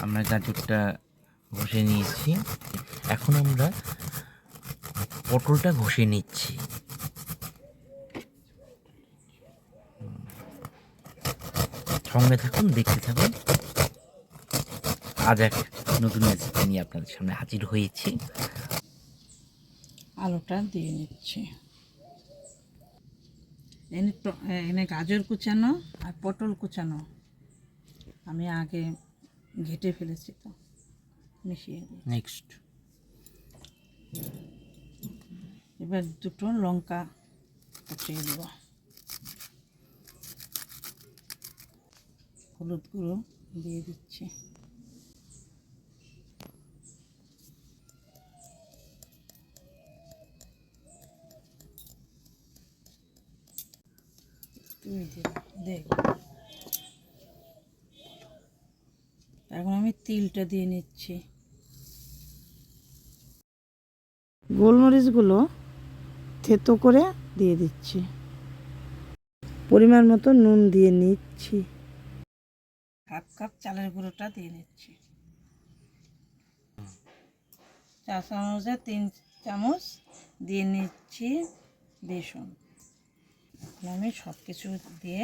আমরা গাজরটা ঘষে নিয়েছি, এখন আমরা পটলটা ঘষে নিচ্ছি। সঙ্গে থাকুন, দেখতে থাকুন। আজ এক নতুন রেসিপি নিয়ে আপনাদের সামনে হাজির হয়েছি। আলুটা দিয়ে নিচ্ছি। এনে গাজর কুচানো আর পটল কুচানো আমি আগে ঘেটে ফেলেছি, তো মিশিয়ে দিই। নেক্সট এবার দুটো লঙ্কা কুচিয়ে দেব, হলুদ গুঁড়ো দিয়ে দিচ্ছি, দেখ। এখন আমি তিলটা দিয়ে নিচ্ছি। গোলমরিচগুলো থেতো করে দিয়ে দিচ্ছি, পরিমাণ মতো নুন দিয়ে নিচ্ছি, হাফ কাপ চালের গুঁড়োটা দিয়ে নিচ্ছি, চা চামচে 3 চামচ দিয়ে নিচ্ছি বেসন। আমি সব কিছু দিয়ে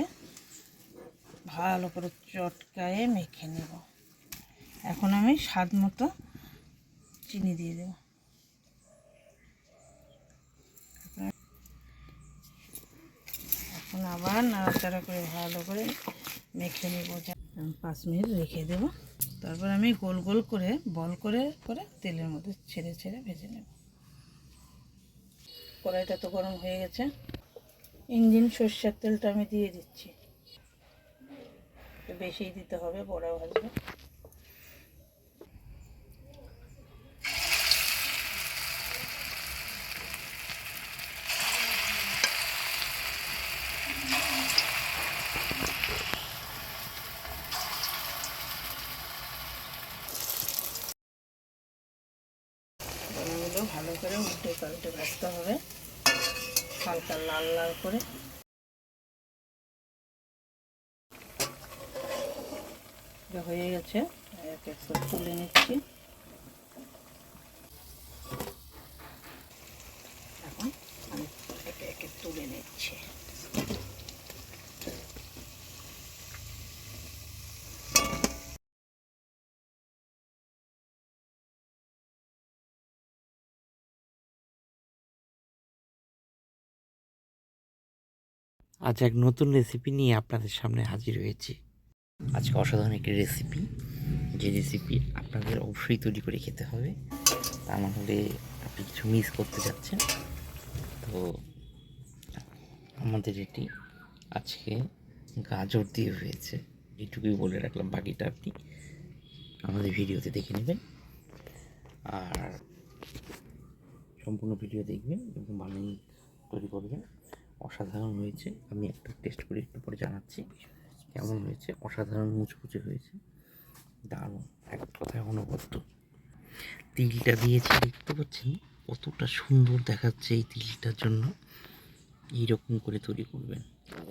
ভালো করে চটকায়ে মেখে নেব। এখন আমি স্বাদ মতো চিনি দিয়ে দেব। এখন আবার নাড়াচাড়া করে ভালো করে মেখে নেব। 5 মিনিট রেখে দেব। তারপর আমি গোল গোল করে বল করে করে তেলের মধ্যে ছেড়ে ছেড়ে ভেজে নেব। কড়াইটা তো গরম হয়ে গেছে, ইঞ্জিন সর্ষের তেলটা আমি দিয়ে দিচ্ছি। বেশি দিতে হবে, বড়া ভাজবে। বড়াগুলো ভালো করে উল্টে পাল্টে ভাজতে হবে, হালকা লাল লাল করে। হয়ে গেছে, এক এক করে তুলে নিচ্ছি। এখন আমি একে একে তুলে নিচ্ছি। আজ এক নতুন রেসিপি নিয়ে আপনাদের সামনে হাজির হয়েছি। আজকে অসাধারণ একটি রেসিপি, যে রেসিপি আপনাদের অবশ্যই তৈরি করে খেতে হবে, তা না হলে আপনি কিছু মিস করতে যাচ্ছেন। তো আমাদের এটি আজকে গাজর দিয়ে হয়েছে, এইটুকুই বলে রাখলাম, বাকিটা আপনি আমাদের ভিডিওতে দেখে নেবেন। আর সম্পূর্ণ ভিডিও দেখবেন এবং বানিয়ে তৈরি করবেন। অসাধারণ হয়েছে, আমি একটা টেস্ট করে একটু পরে জানাচ্ছি কেমন হয়েছে। অসাধারণ মুচমুচে হয়েছে, দারুণ, এক কথায় অনবদ্য। তিলটা দিয়েছি, দেখতে পাচ্ছেন কতটা সুন্দর দেখাচ্ছে। এই তিলটার জন্য এইরকম করে তৈরি করবেন,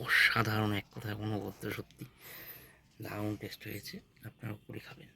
অসাধারণ, এক কথায় অনবদ্য, সত্যি দারুণ টেস্ট হয়েছে। আপনারাও করে খাবেন।